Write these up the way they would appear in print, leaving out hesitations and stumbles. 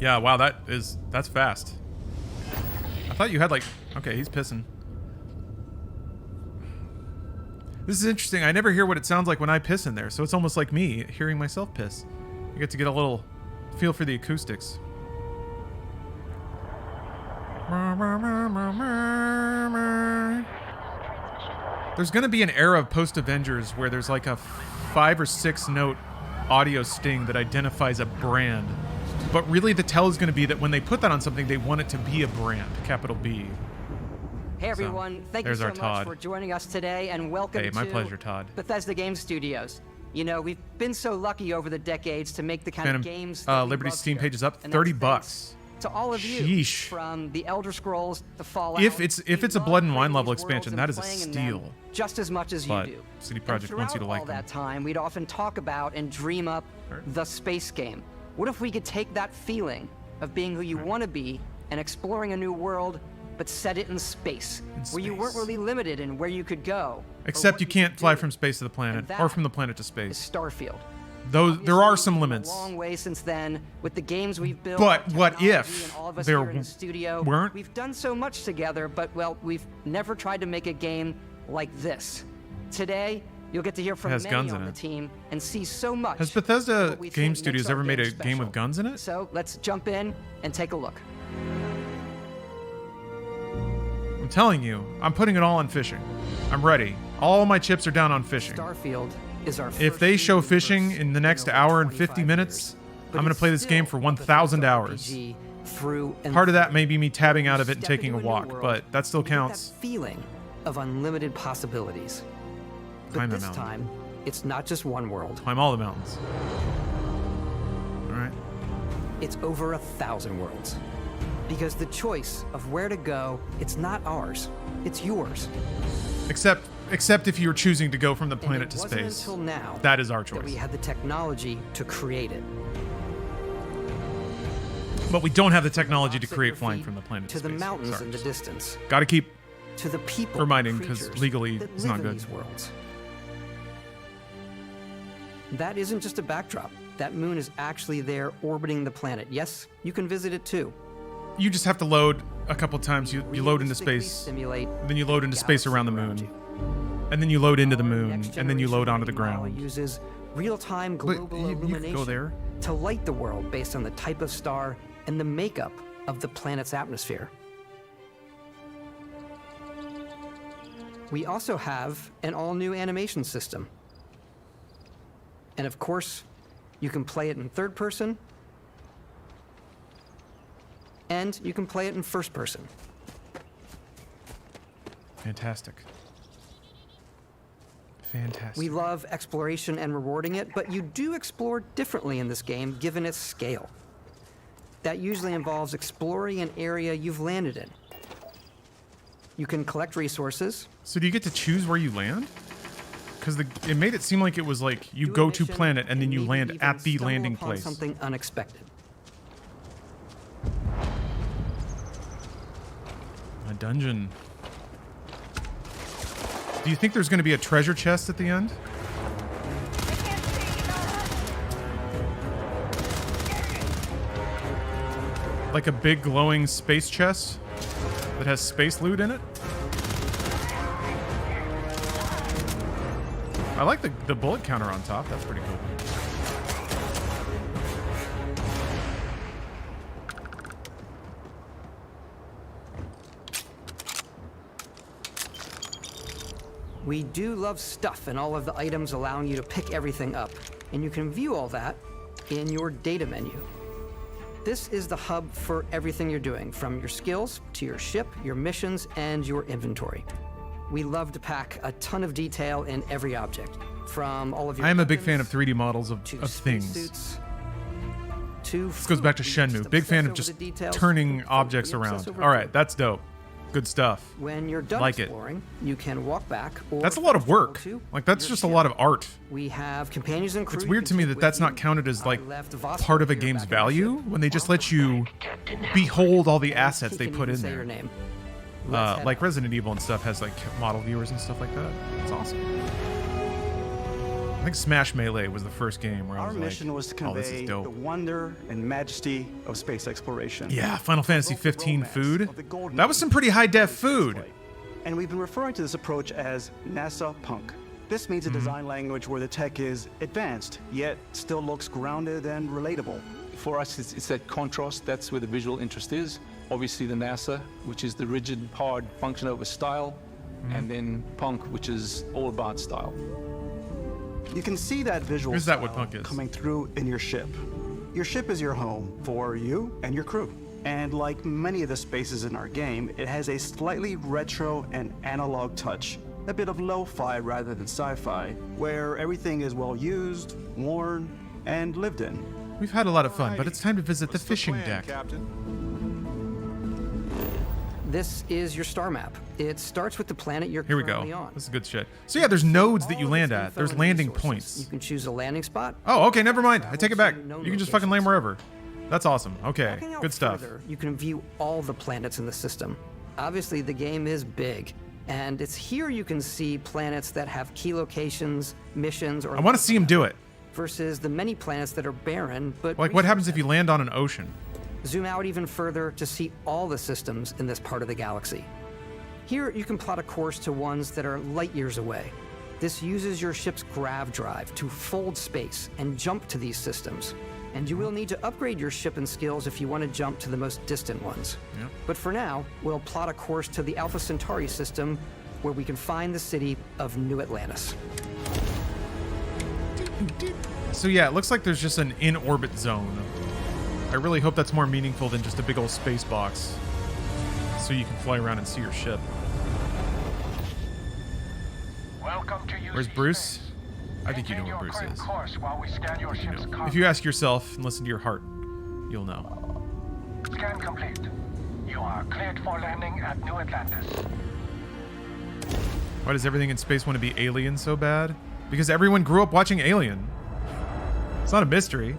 Yeah, wow, that's fast. I thought you had like... Okay, he's pissing. This is interesting. I never hear what it sounds like when I piss in there, so it's almost like me hearing myself piss. You get to get a little feel for the acoustics. There's going to be an era of post-Avengers where there's like a 5 or 6 note audio sting that identifies a brand. But really the tell is going to be that when they put that on something, they want it to be a brand, capital B. Hey everyone, thank you so much for joining us today, and welcome my pleasure, Todd. Bethesda Game Studios. You know, we've been so lucky over the decades to make the kind of games that Liberty's Steam page is up, $30. To all of you, Sheesh. from the Elder Scrolls to Fallout. If it's a Blood and Wine level expansion, that is a steal. Just as much as you do. CD Projekt wants you to like all them. that time, we'd often talk about and dream up the space game. What if we could take that feeling of being who you want to be and exploring a new world, but set it in space, where you weren't really limited in where you could go. Except you can't fly from space to the planet, or from the planet to space. Starfield. Though there are some limits. A long way since then, with the games we've built. But what if there weren't? We've done so much together, but well, we've never tried to make a game like this. Today, you'll get to hear from many on the team and see so much. Has Bethesda Game Studios ever made a game with guns in it? So let's jump in and take a look. I'm telling you, I'm putting it all on fishing. I'm ready. All my chips are down on fishing. Starfield is our if they show fishing in the next hour and 50 minutes, I'm going to play this game for 1,000 hours. Part of that may be me tabbing out of it and taking a walk, but that still counts. That feeling of unlimited possibilities. But this time, it's not just one world. Climb all the mountains. All right. It's over 1,000 worlds. Because the choice of where to go, it's not ours. It's yours. Except if you're choosing to go from the planet to space. Until now, that is our choice. That we had the technology to create it. But we don't have the technology to create flying from the planet to space. To the mountains in the distance. Gotta keep to the people reminding, because legally it's not good. These worlds. That isn't just a backdrop. That moon is actually there orbiting the planet. Yes, you can visit it too. You just have to load a couple times. You load into space, then you load into space around the moon, and then you load into the moon, and then you load onto the ground. Uses real-time global illumination you go there to light the world based on the type of star and the makeup of the planet's atmosphere. We also have an all-new animation system. And of course, you can play it in third person, and you can play it in first person. Fantastic. Fantastic. We love exploration and rewarding it, but you do explore differently in this game given its scale. That usually involves exploring an area you've landed in. You can collect resources. So do you get to choose where you land? Because it made it seem like it was like you go to planet and then you land at the landing place. Something unexpected. A dungeon. Do you think there's going to be a treasure chest at the end? Like a big glowing space chest that has space loot in it? I like the bullet counter on top. That's pretty cool. We do love stuff and all of the items allowing you to pick everything up, and you can view all that in your data menu. This is the hub for everything you're doing, from your skills to your ship, your missions, and your inventory. We love to pack a ton of detail in every object, from all of your I am a big fan of 3D models of things. This goes back to Shenmue. Big fan of just turning objects around. All right, that's dope. Good stuff. When you're done exploring, you can walk back. Or that's a lot of work. Like, that's just a lot of art. We have companions and crew. It's weird to me that that's not counted as, like, part of a game's value when they just let you behold all the assets they put in there. Like Resident Evil and stuff has, like, model viewers and stuff like that. It's awesome. I think Smash Melee was the first game where I Our was like, mission was to oh, this is convey dope. the wonder and majesty of space exploration. Yeah, Final Fantasy Broke the 15 romance food. of the golden That was some pretty high-def space food. flight. And we've been referring to this approach as NASA Punk. This means a design language where the tech is advanced, yet still looks grounded and relatable. For us, it's that contrast. That's where the visual interest is. Obviously, the NASA, which is the rigid, hard function over style, and then Punk, which is all about style. You can see that visual Is that what style Punk is? coming through in your ship. Your ship is your home for you and your crew. And like many of the spaces in our game, it has a slightly retro and analog touch. A bit of lo-fi rather than sci-fi, where everything is well used, worn, and lived in. We've had a lot of fun, but it's time to visit the fishing deck. This is your star map. It starts with the planet you're Here we currently go. on. This is good shit. So yeah, there's nodes that you All of land its at. info There's and landing resources. points. You can choose a landing spot. Oh, okay, never mind. I take it back. Known You can just fucking land wherever. That's awesome. Okay, Backing out good stuff. further, you can view all the planets in the system. Obviously, the game is big, and it's here you can see planets that have key locations, missions, or I want to see him do it. versus the many planets that are barren. But Like, what happens if you land on an ocean? zoom out even further to see all the systems in this part of the galaxy. Here, you can plot a course to ones that are light years away. This uses your ship's grav drive to fold space and jump to these systems. And you will need to upgrade your ship and skills if you want to jump to the most distant ones. Yeah. But for now, we'll plot a course to the Alpha Centauri system where we can find the city of New Atlantis. So yeah, it looks like there's just an in-orbit zone. I really hope that's more meaningful than just a big old space box, so you can fly around and see your ship. Welcome to Where's Bruce? I think you know where Bruce is. If you ask yourself and listen to your heart, you'll know. Scan complete. You are cleared for landing at New Atlantis. Why does everything in space want to be Alien so bad? Because everyone grew up watching Alien. It's not a mystery.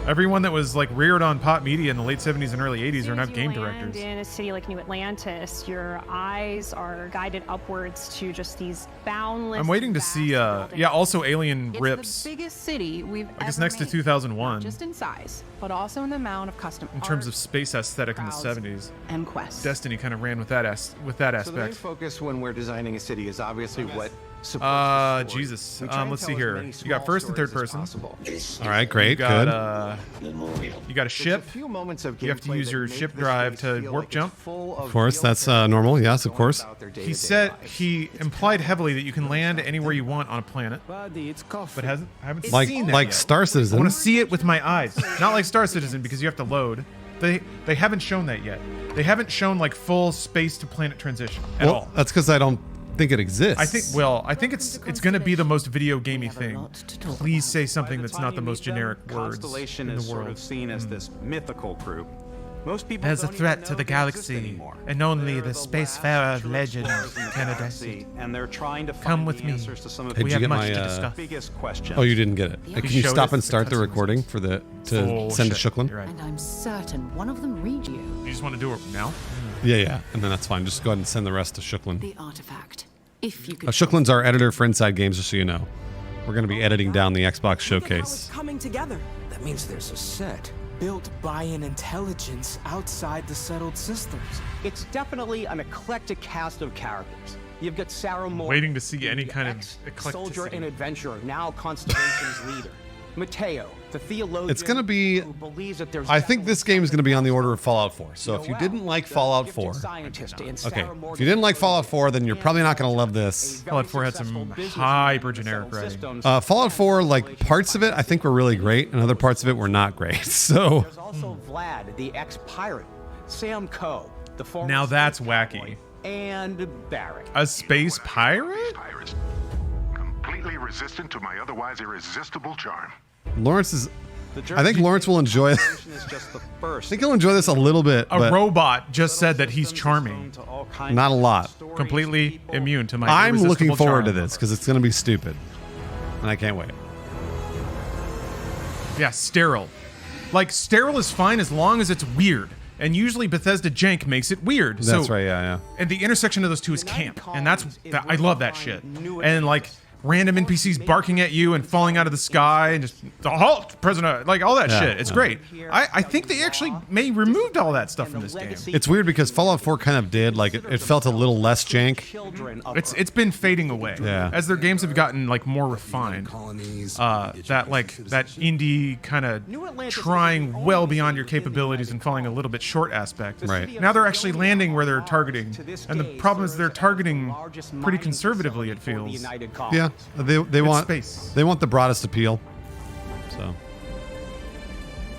Everyone that was like reared on pop media in the late 70s and early 80s are now game directors. In a city like New Atlantis, your eyes are guided upwards to just these boundless. I'm waiting to see, yeah, also Alien rips. It's the biggest city we've I guess ever next to made. 2001. Not just in size, but also in the amount of custom In terms art, of space aesthetic in the crowds, 70s. and quests. Destiny kind of ran with that So the main aspect. focus when we're designing a city is obviously what supports the story. Jesus. We try and Let's see tell as here. many You got small first and third stories as person. possible. All right, great, You got, good. you got a ship. There's a few moments of You have to gameplay use that your make ship this drive space to feel warp like it's jump. full Of course, real that's characters normal. Yes, of going course. about their He day-to-day said lives. he implied heavily that you can land anywhere you want on a planet, but I haven't seen that Like yet. Star I Citizen. want to see it with my eyes, not like Star Citizen because you have to load. They haven't shown that yet. They haven't shown like full space to planet transition at Well, all. that's because I don't think it exists. I think it's going to be the most video gamey thing. Please say something that's not the most generic words Constellation in is the world. sort of seen as this mythical group. Most people As a don't threat even to know the they exist galaxy, anymore. and only They're the last spacefarer of true legend explorers in the can galaxy, address and they're trying to find Come with the me. answers to some of Hey, We did have you get much my, to discuss. the biggest questions. Oh, you didn't get it. Hey, can you showed stop us and the start the cutscenes. recording to Oh, send to shit. Shuklin? You're right. And I'm certain one of them read you. You just want to do it now? Yeah, and then that's fine. Just go ahead and send the rest to Shuklin. The artifact. If you could. Shuklin's our editor for Inside Games, just so you know. We're going to be editing down the Xbox showcase. Coming together. That means there's a set built by an intelligence outside the settled systems. It's definitely an eclectic cast of characters. You've got Sarah Moore, Waiting to see any kind of soldier eclecticity. and adventurer, now Constellation's leader. Mateo, the theologian. It's going to be... who believes that there's I think this game is going to be on the order of Fallout 4. So if you didn't like Fallout 4... scientist and Okay, Sarah if you didn't like Fallout 4, then you're probably not going to love this. Fallout 4 had some hyper generic writing. Fallout 4, like, parts of it I think were really great, and other parts of it were not great. So... There's also Vlad, the ex-pirate, Sam Coe, the former Now that's space wacky. cowboy, and Barrett. A space pirate? Pirates. Completely resistant to my otherwise irresistible charm. Lawrence is... I think Lawrence will enjoy... Is just the I first. think he'll enjoy this a little bit, A but robot just said that he's charming. To all kinds not a of lot. stories, Completely people. immune to my I'm looking irresistible forward to charm. this, because it's going to be stupid. And I can't wait. Yeah, sterile. Like, sterile is fine as long as it's weird. And usually Bethesda jank makes it weird. That's so, right, yeah. And the intersection of those two is camp. And I love that shit. And like, random NPCs barking at you and falling out of the sky and just halt, prisoner, like all that shit. It's great. I think they actually may removed all that stuff from this game. It's weird because Fallout 4 kind of did, like it felt a little less jank. It's been fading away. Yeah. As their games have gotten like more refined. That indie kind of trying well beyond your capabilities and falling a little bit short aspect. Right. Now they're actually landing where they're targeting. And the problem is they're targeting pretty conservatively, it feels. Yeah. They want space. They want the broadest appeal. So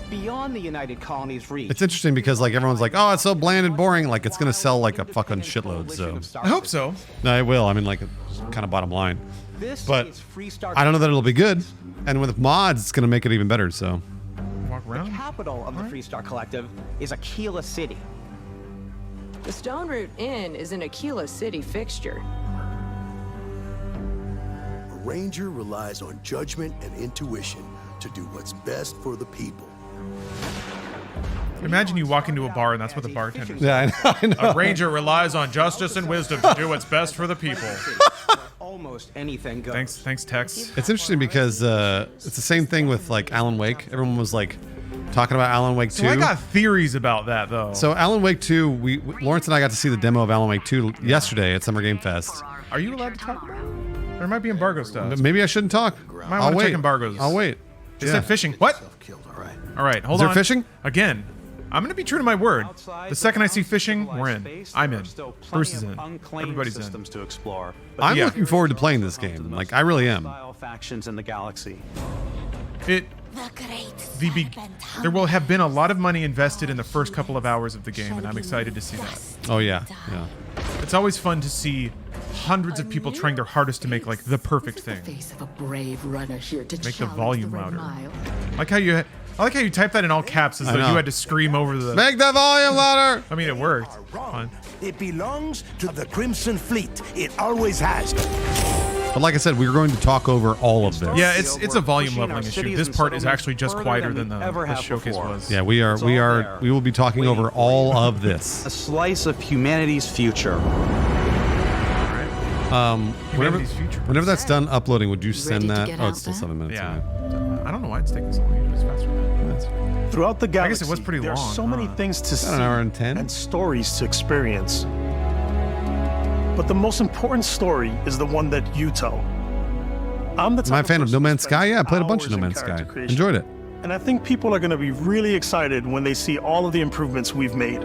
Beyond the United Colony's reach. it's interesting because like everyone's like, oh, it's so bland and boring. Like it's gonna sell like a fucking shitload. So I hope so. No, it will. I mean, like, kind of bottom line. This But is Freestar. I don't know that it'll be good. And with mods, it's gonna make it even better. So Walk The around. capital of the Freestar Collective is Aquila City. The Stone Root Inn is an Aquila City fixture. A ranger relies on judgment and intuition to do what's best for the people. Imagine you walk into a bar and that's what the bartender says. yeah, I know. A ranger relies on justice and wisdom to do what's best for the people. Almost anything goes. Thanks, Tex. It's interesting because it's the same thing with like Alan Wake. Everyone was like talking about Alan Wake 2. So I got theories about that though. So Alan Wake 2, Lawrence and I got to see the demo of Alan Wake 2 yesterday at Summer Game Fest. Are you allowed to talk about it? There might be embargo stuff. Maybe I shouldn't talk. Might I'll want to wait. check embargoes. I'll wait. They said fishing. What? All right, hold Is there on. fishing? Again, I'm going to be true to my word. The second I see fishing, we're in. I'm in. Bruce is in. Everybody's in. Systems to explore. I'm looking forward to playing this game. Like, I really am. Factions in the galaxy. There will have been a lot of money invested in the first couple of hours of the game, and I'm excited to see that. Oh, yeah. Yeah. It's always fun to see hundreds of people trying their hardest to make like the perfect thing. Face of a brave runner here to Make the challenge volume the louder. mile. I like how you type that in all caps as I though know. you had to scream over the. Make the volume louder. I mean, it worked. Fun. It belongs to the Crimson Fleet. It always has. But like I said, we were going to talk over all of this. Yeah, it's a volume leveling issue. This part is actually just quieter than the showcase was. Yeah, we will be talking over all of this. A slice of humanity's future. Whenever that's done uploading, would you send that? get Oh, out it's still there? 7 minutes. Yeah. Away. I don't know why it's taking so long. Usually it's faster than that. Throughout the galaxy, I guess it was pretty there long, are so many huh? things to see About an hour and 10. and stories to experience. But the most important story is the one that you tell. I'm the type Am I a fan of No person who Man's Sky? spends Yeah, I played a bunch of hours No in Man's Sky. character creation. Enjoyed it. And I think people are going to be really excited when they see all of the improvements we've made.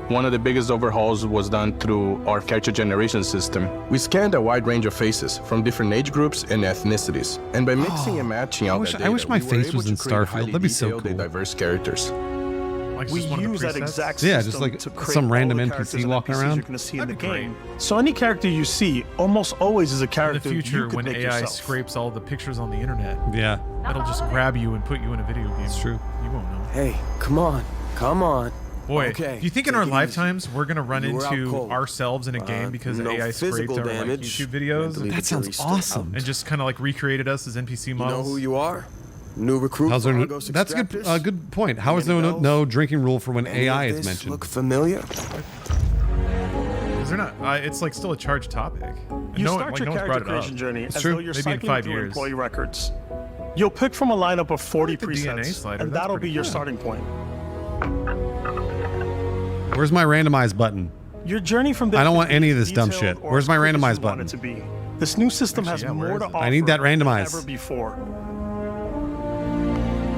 One of the biggest overhauls was done through our character generation system. We scanned a wide range of faces from different age groups and ethnicities, and by mixing and matching out that data, I wish my we were face able was to in create Starfield. highly That'd be so detailed and cool. diverse characters. Like We just one of the use that presets? exact Yeah, system just like to create some all random the NPC characters and walking NPCs around. You're going to see in the That'd be game. So any character you see almost always is a In the character future, you could when make AI yourself. scrapes all the pictures on the internet, Yeah, it'll just grab you and put you in a video game. it's true. You won't know. Hey, come on. Boy, Okay, do you think in take our it easy. lifetimes we're gonna run You were out into cold. ourselves in a game because no AI scraped physical our like, damage. YouTube videos Mentally, That the sounds jury's still awesome. and just kind of like recreated us as NPC You know models? who you are? New recruit How's for there Argos that's a Extractors? good point. How is Any there bells? no drinking rule for when Any AI of is this mentioned? Look familiar? Is there not? It's like still a charged topic. And You no one- start like, your no one's character brought it creation up. journey It's as true. though you're Maybe in cycling 5 through years. employee records. You'll pick from a lineup of 40 the DNA presets, slider, and that's that'll be pretty your cool. starting point. Where's my randomize button? Your journey from there I don't can want be any of as this dumb detailed shit. or Where's as my quick as randomize you want it button? to be. This new system Actually, has yeah, where more is to it? offer I need that than randomize. ever before.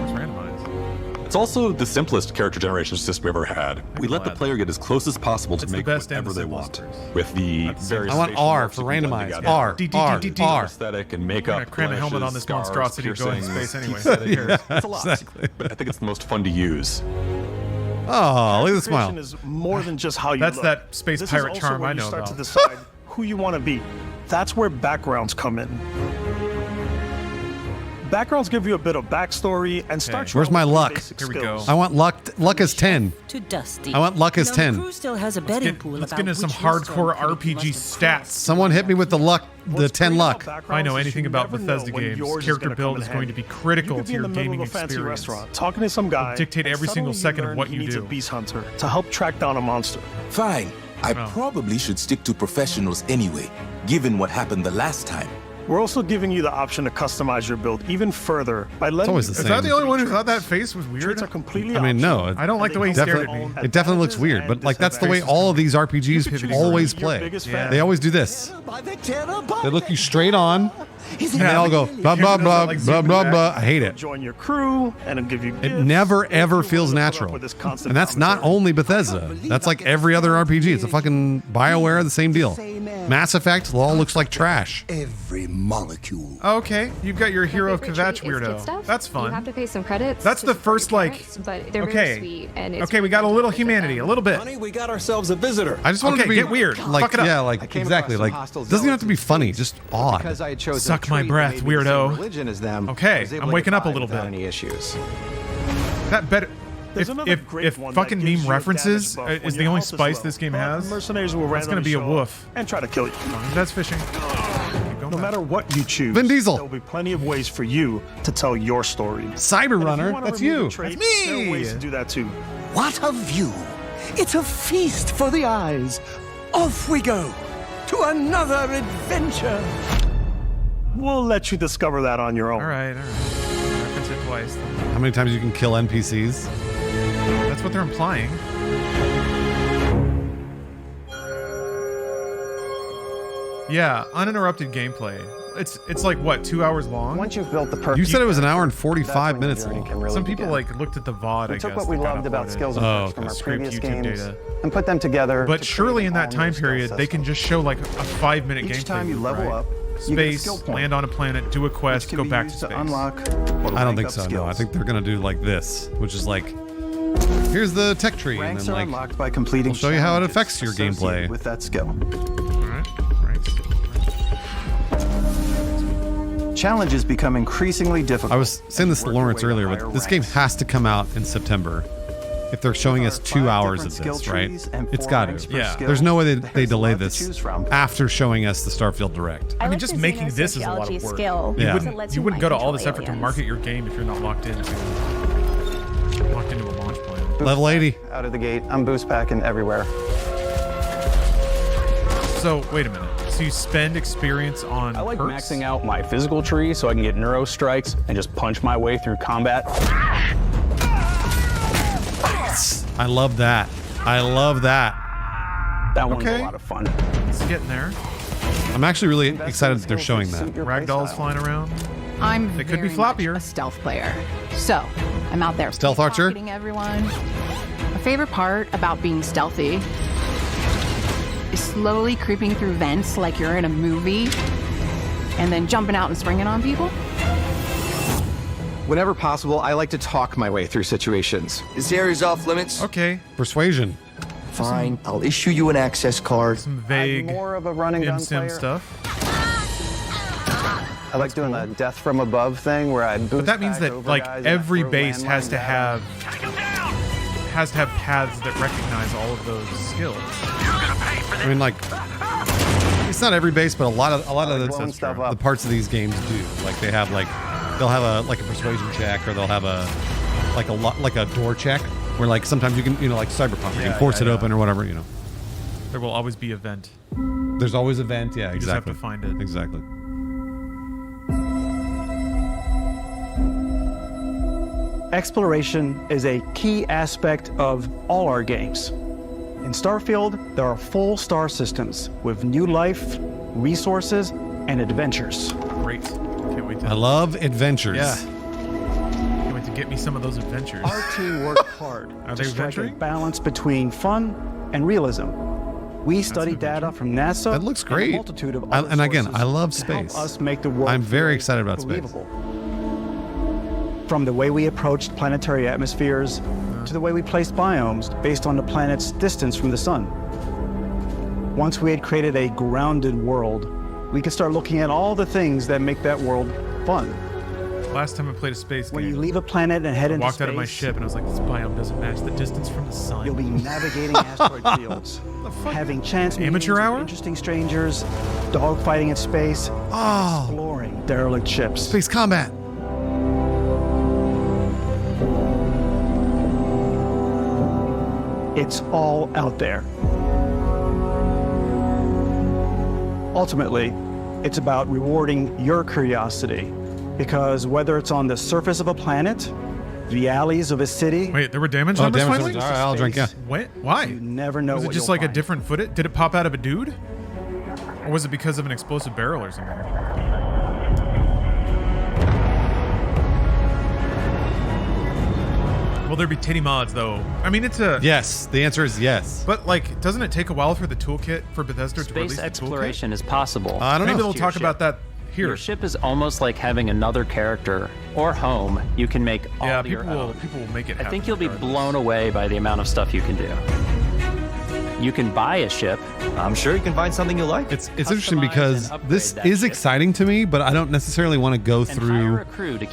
It's randomized. It's also the simplest character generation system we ever had. We let the player get as close as possible to It's the make best and whatever the they want. simplest. With the various I want facial R morphs for you can blend randomize. together. R, R. Aesthetic and We're makeup. gonna cram a helmet on blemishes, this monstrosity to go in piercings, space anyway. teeth Who cares? It's a lot. Exactly. But I think it's the most fun to use. Oh, look at the Creation smile. is more than just how you That's look. that space This pirate is also charm where I you know start about. to decide who you want to be. That's where backgrounds come in. Backgrounds give you a bit of backstory and start you Where's out my with luck? basic Here we go. skills. I want luck is 10. To Dusty. I want luck is 10. Crew still has a betting pool Let's about get into some which restaurant hardcore critic you RPG must have stats. Someone hit me with the luck, the What's 10 great luck. about If I know backgrounds is anything you about never Bethesda know when games, yours is character gonna build come is in going to be handy. critical You could to be your in the middle gaming of a fancy experience. restaurant, talking to some guy, Dictate and every single suddenly you second of learn what he you needs do. a beast hunter to help track down a monster. Fine. I probably should stick to professionals anyway, given what happened the last time. We're also giving you the option to customize your build even further by letting. always the Is same. that the only one who thought that face was weird? Traits are completely I mean, no. I don't like the way he stared at me. It definitely looks weird, but like that's the way all of these RPGs always play. Yeah. They always do this. They look you straight on, and they all go blah blah blah blah blah blah. I hate it. Join your crew, and it'll give you. It never ever feels natural, and that's not only Bethesda. That's like every other RPG. It's a fucking BioWare, the same deal. Mass Effect all looks like trash. Every molecule. Okay, you've got your Hero of Kvatch weirdo. That's fun. You have to pay some credits. That's the first like. But they're very Okay, sweet, and it's okay, we got a little humanity, a little bit. Honey, we got ourselves a visitor. I just want it to be get weird. Like, Fuck it up. yeah, like exactly. Like, doesn't even have to be funny. Just odd. Because I had chosen Suck a my tree breath, that may be the same weirdo. religion as them, Okay, I was able I'm to waking get up a by little without bit. Any issues? That better. There's another If great one fucking that gives meme you a references damage buff when is the your only health is spice low. this game But has, mercenaries will that's gonna randomly be a show up woof. and try to kill you. That's fishing. No matter what you choose, Vin Diesel. there will be plenty of ways for you to tell your story. Cyber Runner, that's you. There are ways to do that too. What a view! It's a feast for the eyes. Off we go to another adventure. We'll let you discover that on your own. All right. Reference it twice. How many times you can kill NPCs? That's what they're implying. Yeah, uninterrupted gameplay. It's like what, 2 hours long? Once you've built the perfect. You said it was an hour and 45 minutes long. Some people like looked at the VOD. We took what we loved about skills and perks from our scraped previous YouTube games data. and put them together. But to surely create in an that time all-new period, skill they can system. just show like a 5-minute gameplay. Each time you loop, level right? up, you get a Space, skill point, land on a planet, do a quest, can go be back to used space. to unlock. I don't think so. No, I think they're gonna do like this, which is like, here's the tech tree, Ranks and are then like unlocked by completing we'll show you how it challenges affects your associated gameplay. with that skill. Challenges become increasingly difficult. I was saying this to Lawrence earlier, but this game has to come out in September. If they're showing us 2 hours of this, right? It's got to. Yeah. There's no way they delay this after showing us the Starfield Direct. I mean, just making this is a lot of work. Skill Yeah. You wouldn't go to all this effort to market your game if you're not locked into a launch plan. Level 80. Out of the gate, I'm boost packing everywhere. So wait a minute. So you spend experience on I like perks? maxing out my physical tree so I can get neuro strikes and just punch my way through combat. I love that. I love that. That one's a lot of fun. It's getting there. I'm actually really excited that they're showing that. Ragdolls flying around. I'm They could be very much floppier. a stealth player. So, I'm out there Stealth archer? pickpocketing everyone. My favorite part about being stealthy is slowly creeping through vents like you're in a movie and then jumping out and springing on people. Whenever possible, I like to talk my way through situations. This area's off limits. Okay. Persuasion. Fine, I'll issue you an access card. Some vague more of a running gun sim player. stuff. I like doing the death from above thing where I boost. But that means back that over like guys and I every throw base has landmines to at 'em. have paths that recognize all of those skills. I mean, like, it's not every base, but a lot of blowing stuff the up. parts of these games do. Like they have they'll have a persuasion check, or they'll have a door check where like sometimes you can like Cyberpunk, you can force it open or whatever. There will always be a vent. There's always a vent. Yeah, You just have to find it. Exactly. Exploration is a key aspect of all our games. In Starfield, there are full star systems with new life, resources, and adventures. Great. Can't wait to. I love adventures. Yeah. Can't wait to get me some of those adventures. Our team worked hard Are to they strike a adventuring? balance between fun and realism. We study data from NASA. That looks and a great. multitude of other And again, sources I love to help space. us make the world I'm very feel excited about space. believable. From the way we approached planetary atmospheres to the way we placed biomes based on the planet's distance from the sun. Once we had created a grounded world, we could start looking at all the things that make that world fun. Last time I played a space When game, you leave a planet and head I into walked space, out of my ship and I was like, this biome doesn't match the distance from the sun. you'll be navigating asteroid fields, having chance meetings Amateur with hour? interesting strangers, dogfighting in space, exploring derelict ships. Space combat. It's all out there. Ultimately, it's about rewarding your curiosity, because whether it's on the surface of a planet, the alleys of a city... Wait, there were damage numbers finally? All right, I'll drink, yeah. Wait, why? You never know Was it what just you'll like a find. different footage? Did it pop out of a dude? Or was it because of an explosive barrel or something? Will there be titty mods though? I mean, it's a... Yes, the answer is yes. But like, doesn't it take a while for the toolkit for Bethesda to release Space the exploration is possible. I don't know. Maybe they'll talk about that here. Your ship is almost like having another character or home you can make all Yeah, your own. people will make it I happen think you'll be regardless. blown away by the amount of stuff you can do. You can buy a ship. I'm sure you can find something you like. It's interesting because this is exciting to me, but I don't necessarily want to go through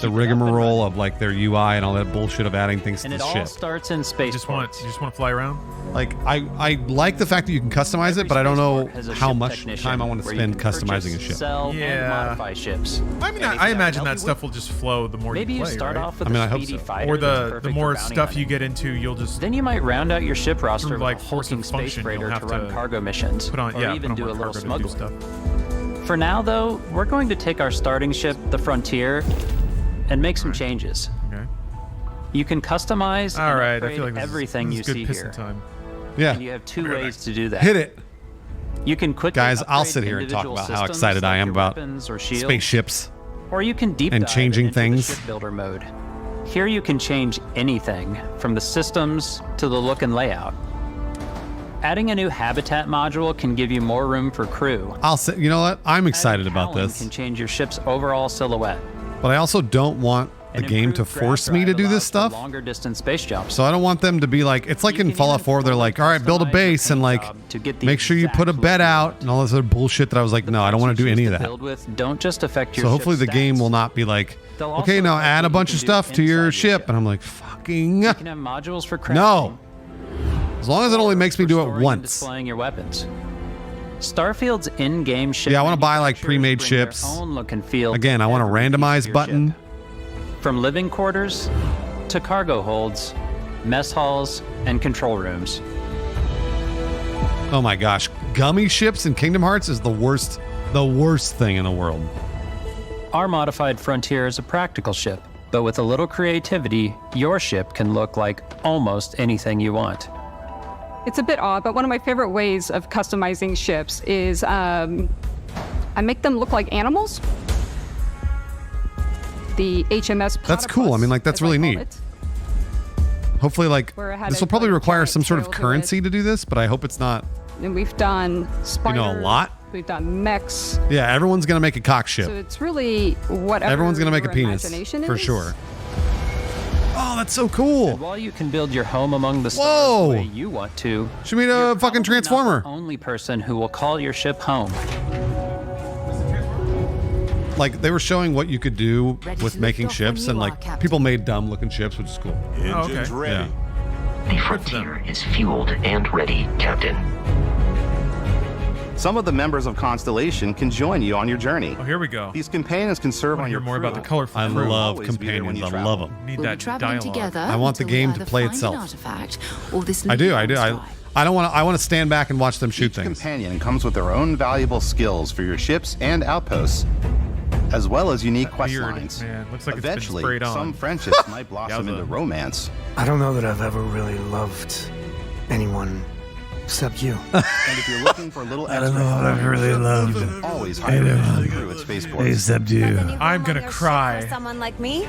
the rigmarole of like their UI and all that bullshit of adding things to And the it all ship. starts in space. You just want to fly around? Like I like the fact that you can customize it, but I don't know has a how ship much technician time I want to where you spend can customizing a purchase, ship. Sell and modify ships. I mean, I imagine that stuff will just flow the more Maybe you play, you start right? off with I mean, a I hope speedy so. fighter Or that's the perfect more for bounty stuff hunting. you get into, you'll just... Then you might round out your ship roster through, with like, a force hulking of space function, freighter you'll to have run to cargo missions, put on, or yeah, even put on do a more little cargo to do smuggling. stuff. For now, though, we're going to take our starting ship, the Frontier, and make some changes. Okay. You can customize All and right, I upgrade feel like this everything is you good see pissing here. time. Yeah. And you have two ways to do that. Hit it. You can quickly Guys, I'll upgrade sit here and talk individual about how systems excited I like am your about weapons or shields, spaceships or you can deep and dive changing into things. the shipbuilder mode. Here you can change anything from the systems to the look and layout. Adding a new habitat module can give you more room for crew. I'll say, you know what? I'm excited about Talon this, can change your ship's overall silhouette. but I also don't want the An game to improved grab force me to drive do this allows for stuff. Longer distance space jumps. So I don't want them to be like, it's like in Fallout 4, they're like, all right, build a base and like, to get the make sure you put a bed out and all this other bullshit that I was like, no, I don't want to do any of that. build with don't just affect your So hopefully the ship's game stats. will not be like, They'll okay, also now affect add a what you bunch can of do stuff to your inside your ship. And I'm like, fucking, You can have modules for crafting. no. As long as it only makes me do it storing and once. displaying your weapons. Starfield's in-game ship. Yeah, I want to buy like pre-made bring their ships. own look and feel Again, I want a randomize button. from living quarters to cargo holds, mess halls, and control rooms. Oh my gosh, gummy ships in Kingdom Hearts is the worst thing in the world. Our modified Frontier is a practical ship, but with a little creativity, your ship can look like almost anything you want. It's a bit odd, but one of my favorite ways of customizing ships is I make them look like animals. The HMS That's cool. I mean, like, that's really neat. Hopefully, like, Where it had this a, will probably like, require giant some sort of tail to currency to do this, but I hope it's not. And we've done spiders. a lot? We've done mechs. Yeah, everyone's going to make a cock ship. So it's really whatever. Everyone's going to make a your penis. imagination For is. sure. Oh, that's so cool. And while you can build your home among the stars Whoa. the way you want to, Should meet a fucking transformer. the only person who will call your ship home. Like, they were showing what you could do Ready with to making lift off when ships, you and are, like, Captain. people made dumb looking ships, which is cool. Engines Yeah. The Frontier is fueled and ready, Captain. Some of the members of Constellation can join you on your journey. Oh, here we go. These companions can serve on hear your more crew. about the colorful I crew. love Always be there when companions. you I travel. love them. Need We'll be that traveling dialogue. together. I want the until we game to either play find itself. An artifact or this I do. neon I strike. don't want to. I want to stand back and watch them shoot Each things. companion comes with their own valuable skills for your ships and outposts, as well as unique quest beard, lines. man, looks like it's been Eventually, sprayed on. some friendships might blossom Yowza. into romance. I don't know that I've ever really loved anyone except you. And if you're looking for a little I extra don't know what help I've on your really ship, loved you can always hire a crew at Spaceport. except you. I'm gonna cry. Someone like me?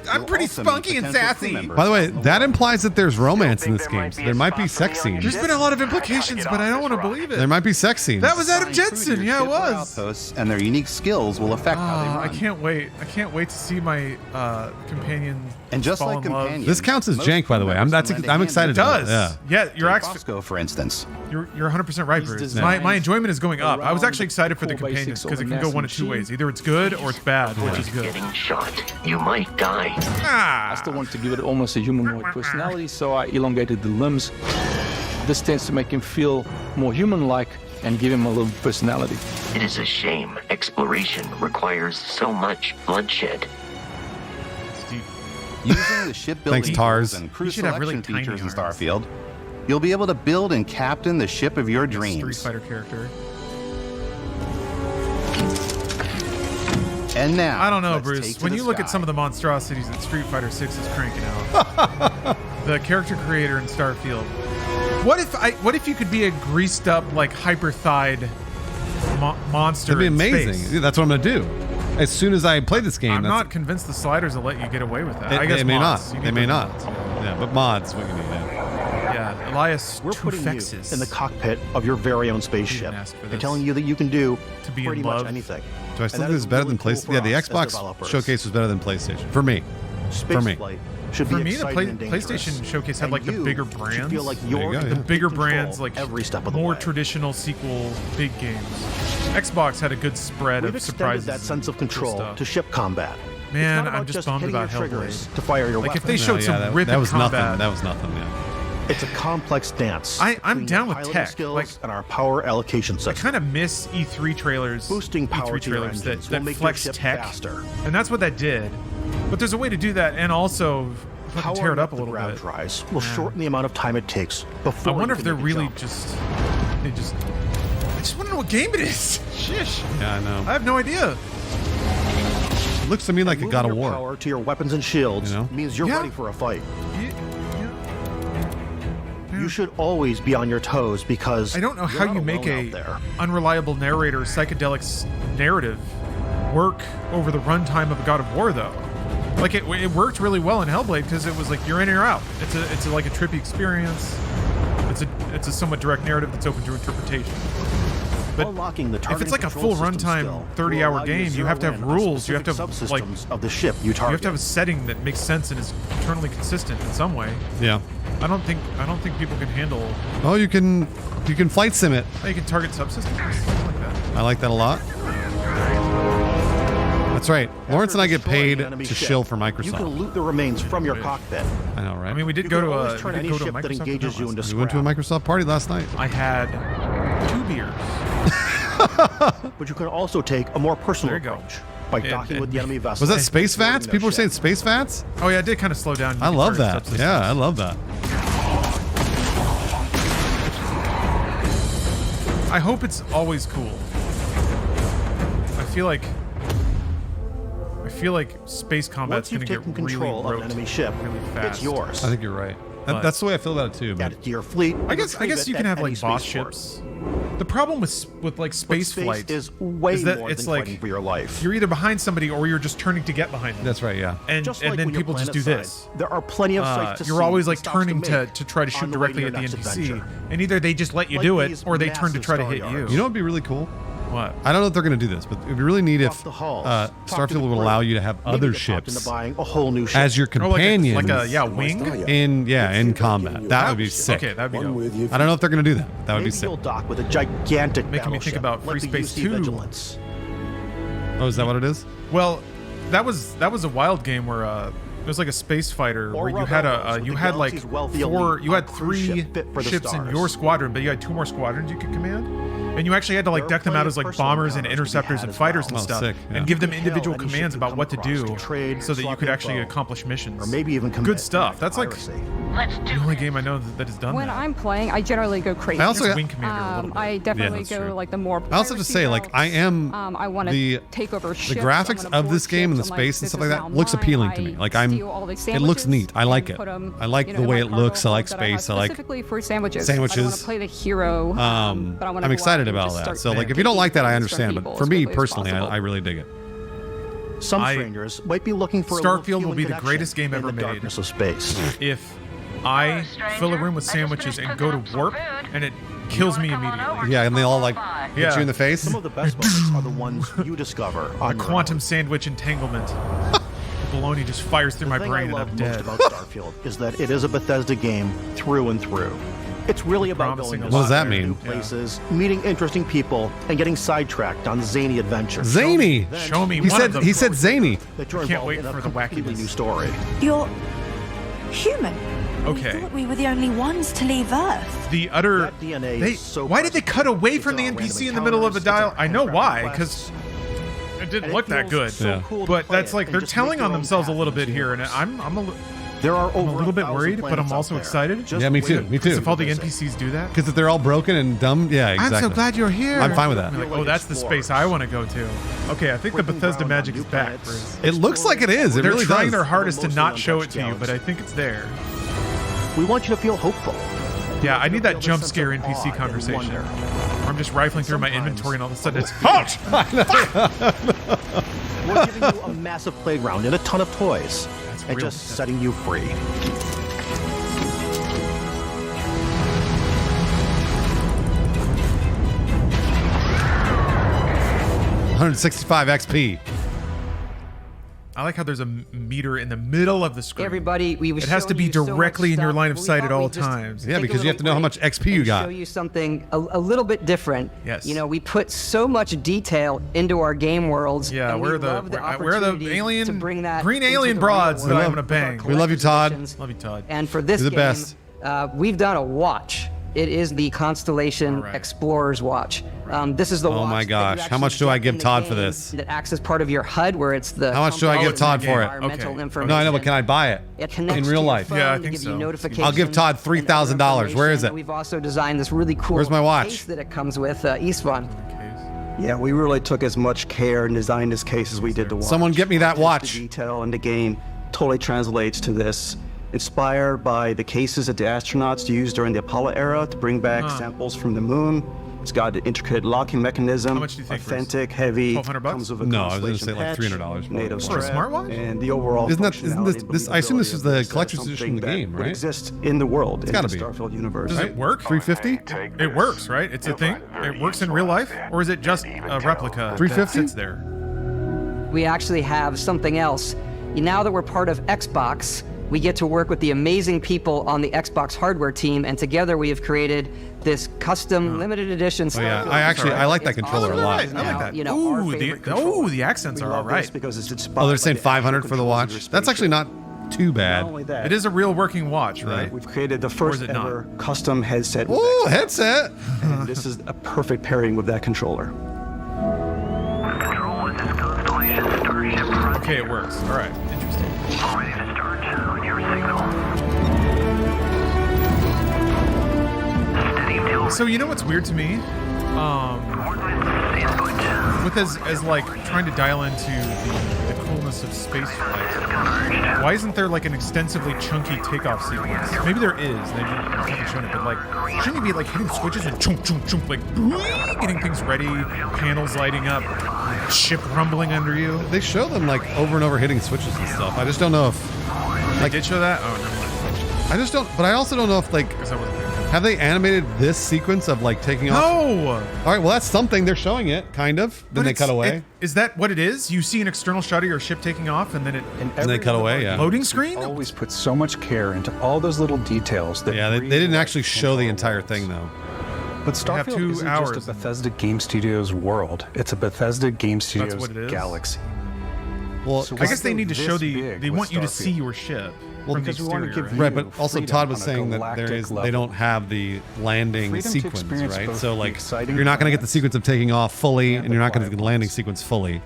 I'm pretty spunky and sassy. By the way, that implies that there's romance in this game. So there might be sex scenes. There's been a lot of implications, but I don't want to believe it. There might be sex scenes. That was Adam Jensen. Yeah, it was. Outposts and their unique skills will affect how they run. I can't wait. I can't wait to see my companion. And just fall like in love. companions, This counts as most jank, by the way. I'm members can lend a I'm hand excited. It about does. it. Yeah, you're Take actually. Bosco, for instance. You're 100% right, Bruce. My enjoyment is going up. I was actually excited for the companions because it can go one of two ways. Either it's good or it's bad, which is good. Getting shot. You might die. I still want to give it almost a humanoid personality, so I elongated the limbs. This tends to make him feel more human-like and give him a little personality. It is a shame exploration requires so much bloodshed. Using the shipbuilding Thanks, Tars. tools and crew You should have selection really tiny features in arms. Starfield, you'll be able to build and captain the ship of your dreams. Street Fighter character. And now, I don't know, let's Bruce. take to When the you look at sky. some of the monstrosities that Street Fighter 6 is cranking out, the character creator in Starfield. What if you could be a greased up, like monster? That'd be in amazing. space? Yeah, that's what I'm gonna do. As soon as I play this game, I'm not convinced the sliders will let you get away with that. I guess they may mods. not. They may not. Yeah, but mods, what you need. Yeah, Elias. We're putting you in the cockpit of your very own spaceship and telling you that you can do be pretty in much love. anything. Do I still think this is better than PlayStation? Yeah, the Xbox Showcase was better than PlayStation for me. For me. Should For be me, the exciting and dangerous. PlayStation Showcase had like the And bigger you should brands. feel like There you you're go, in yeah. The bigger control brands, like every step of the more way. traditional sequel big games. Xbox had a good spread We've of extended surprises. that sense of and cool control stuff. to ship combat. Man, It's not I'm about just just bummed hitting about your triggers Hellblade. to fire your Like if weapon. they showed some ripping that was combat. nothing. That was nothing. Yeah. It's a complex dance. I'm between down your with piloting tech. skills Like, and our power allocation I system. kind of miss E3 trailers. Boosting power E3 to your trailers engines that will make your flex ship tech, faster. and that's what that did. But there's a way to do that, and also fucking tear it up a little bit. Rise will Yeah. shorten the amount of time it takes before. I wonder you if can they're make a really jump. I just want to know what game it is. Shish. Yeah, I know. I have no idea. It looks to me like a Moving God of your War. power to your weapons and shields means you're Yeah. ready for a fight. You should always be on your toes because I don't know you're how not you make alone a out there. unreliable narrator psychedelic narrative work over the runtime of God of War, though. Like it worked really well in Hellblade because it was like you're in or you're out. It's like a trippy experience. It's a somewhat direct narrative that's open to interpretation. But Unlocking the if it's like a full runtime 30-hour game, you have to have rules. You have to have like of the ship you you target. have to have a setting that makes sense and is eternally consistent in some way. Yeah. I don't think people can handle. Oh, you can flight sim it. You can target subsystems, something like that. I like that a lot. That's right. Lawrence and I get paid Enemy to ship, shill for You Microsoft. can loot the remains from your cockpit. I know, right? I mean, we did You go can to always a turn we any did go to ship a that Microsoft engages event you last into We went to a scrap. Microsoft party last night. I had 2 beers. But you can also take a more personal There you go. approach by docking with the enemy vessel. Was that space and vats? boarding People were their saying space vats? Oh yeah, it did kind of slow down. You I could love target that. subsystems. Yeah, I love that. I hope it's always cool. I feel like space combat's Once going you've to get taken control really of an enemy ship, really fast. it's yours. I think you're right. But- That's the way I feel about it too. Add But it to your fleet. I and guess retrieve you it can at have any like boss spaceport. ships. The problem with like space Space flight is way that more it's than like fighting for your life. you're either behind somebody or you're just turning to get behind them. that's right. Yeah. And Just and like then when you're people just do planet this. side, there are plenty of sights to You're see always and like stops turning to make try to shoot on the way to directly your at the next NPC, adventure. and either they just let you Like do it these or they turn to massive try to hit star you. yards. You know what would be really cool? What? I don't know if they're going to do this, but it'd be really neat if Off the halls. Talk to Starfield the would crew. allow you to have Maybe other get talked into ships buying a whole new ship. as your Oh, companions. like a wing. in combat. That would be sick. Okay, that'd be dope. I don't know if they're going to do that. That would Maybe be sick. you'll dock with a gigantic Making me think battleship about like Free the Space UC 2. Vigilance. Oh, is that what it is? Well, that was a wild game where it was like a space fighter Or where you had rebels with you the had like galaxy's wealthy four, elite you had on a cruise 3 ship fit for the ships in stars. your squadron, but you had 2 more squadrons you could command, and you actually had to like There are deck them plenty out of as like personal bombers and encounters to be interceptors had and as fighters well. and Oh, stuff, sick, yeah. and give them You can individual hail any commands ship you about what to come across do, to trade, so that you swap could actually info, accomplish missions. or maybe even commit good stuff. That's like piracy. the only game I know that has done When that. I'm playing, I generally go crazy. I also Just Wing Commander a little bit. I definitely that's go true. like the more. I also have to piracy say, like, routes. I am I want the to take over the ships. graphics of this game and the space and stuff like that looks appealing to me. Like it looks neat. I like it. I like the way it looks. I like space. I like specifically for sandwiches. sandwiches. I want to play the hero. But I want I'm excited about that. So like, if you don't like that, I understand. But for me personally, I really dig it. Some strangers might be looking for Starfield will be the greatest game ever made. Darkness of space. If I fill a room with sandwiches and go to warp and it kills me immediately. Yeah, and they all like hit you in the face. Some of the best moments are the ones you discover A on your quantum own. sandwich entanglement. Baloney just fires through my The thing brain I and love I'm most dead. about Starfield is that it is a Bethesda game through and through. It's really about going to What does that new mean? places, meeting interesting people, and getting sidetracked on zany adventures. Zany. Show me He one said of them. he said zany. That you're Can't involved wait in a for the completely wackiness. new story. You're human. Okay. We thought we were the only ones to leave Earth. The utter. That DNA is so Why did they cut away from the It's our NPC random in the middle of a encounters, dial? it's our I know why, handcrafted because it didn't And it look that feels good. so cool to But play that's it like and they're just telling make on your own themselves a path little in this bit here, and universe. I'm There are I'm a little bit worried, but I'm also excited. Yeah, me too. Me too. If all the NPCs do that. Because if they're all broken and dumb, yeah, exactly. I'm so glad you're here. I'm fine with that. Like, oh, that's the space I want to go to. Okay, I think the Bethesda magic is back, Bruce. It looks like it is. It They're really trying does. their hardest to not show it to you, but I think it's there. We want you to feel hopeful. Yeah, I need that jump scare NPC conversation. Where I'm just rifling through my inventory and all of a sudden it's halt! We're giving you a massive playground and a ton of toys. And just setting you free. 165 XP. I like how there's a meter in the middle of the screen. Everybody, it has to be directly in your line of sight at all times. Yeah, because you have to know how much XP you got. Show you something a little bit different. Yes. You know, we put so much detail into our game worlds. Yeah, and where we love the alien to bring that green into alien the broads real that I'm world. gonna bang. We love you, Todd. Love you, Todd. And for this You're the game, best. We've done a watch. It is the Constellation Explorer's Watch. This is the watch. Oh my that you gosh. How actually much do I get give in the Todd for game this? That acts as part of your HUD, where it's the. How much do I give Todd for it? Environmental information. No, I know, but can I buy it It connects in to real your life? phone Yeah, I to think give so. you notifications I'll give Todd $3,000. Where is it? We've also designed this really cool Where's my watch? case that it comes with, Eastfun. Yeah, we really took as much care and designed this case as we did the watch. Someone get me that watch. The detail in the game totally translates to this. Inspired by the cases that the astronauts used during the Apollo era to bring back samples from the moon. It's got an intricate locking mechanism. How much do you think, authentic, heavy. $1,200? Comes with a No, I was gonna say Constellation like patch, $300. made of For a strap, smartwatch? And the overall Isn't functionality this? and I assume this is the believability of collector's something edition of the that game, would right? Exist in the world, It's in gotta the be. Starfield universe. Does it work? 350? It works, right? It's a thing? It works in real life? Or is it just a replica that 350? sits there? We actually have something else. Now that we're part of Xbox, we get to work with the amazing people on the Xbox hardware team, and together we have created this custom limited edition. Oh yeah, I like that controller a lot. I like that. You know, our Ooh, favorite the controller. accents are all right. Because it's inspired Oh, they're by saying the 500 actual for the controls of watch. your That's actually spaceship. not too bad. Not only that, It is a real working watch, right? we've created the Or is first it not? ever custom headset. with Ooh, Xbox. headset. And this is a perfect pairing with that controller. Okay, it works. All right, interesting. Ready to start on your signal. Steady till So you know what's weird to me? With as like trying to dial into the coolness of space flight, why isn't there like an extensively chunky takeoff sequence? Maybe there is. They haven't shown it, but like, shouldn't you be like hitting switches and chunk chunk chunk, like getting things ready, panels lighting up, ship rumbling under you? They show them like over and over hitting switches and stuff. I just don't know if Like, did show that? Oh, never mind. I just don't. But I also don't know if like. Guess I wasn't paying attention. Have they animated this sequence of like taking off? No. All right, well that's something. They're showing it, kind of. Then But they it's- cut away. Is that what it is? You see an external shot of your ship taking off, and then it And they cut away, yeah. loading screen. Always put so much care into all those little details that Yeah, they didn't actually show the entire thing though. But have Starfield 2 isn't hours. just a Bethesda Game Studios world. It's a Bethesda Game Studios what it is? galaxy. Well, So I why guess they go need to this show the. big They with want you to see Starfield? your ship. Well, from the because we want to exterior, give right? Right, but also freedom Todd was on a saying that galactic they level. don't have the landing Freedom to sequence, experience right? both So the like exciting you're not going to get the parts sequence of taking off fully, and and you're the not going to quiet get the landing parts. sequence fully,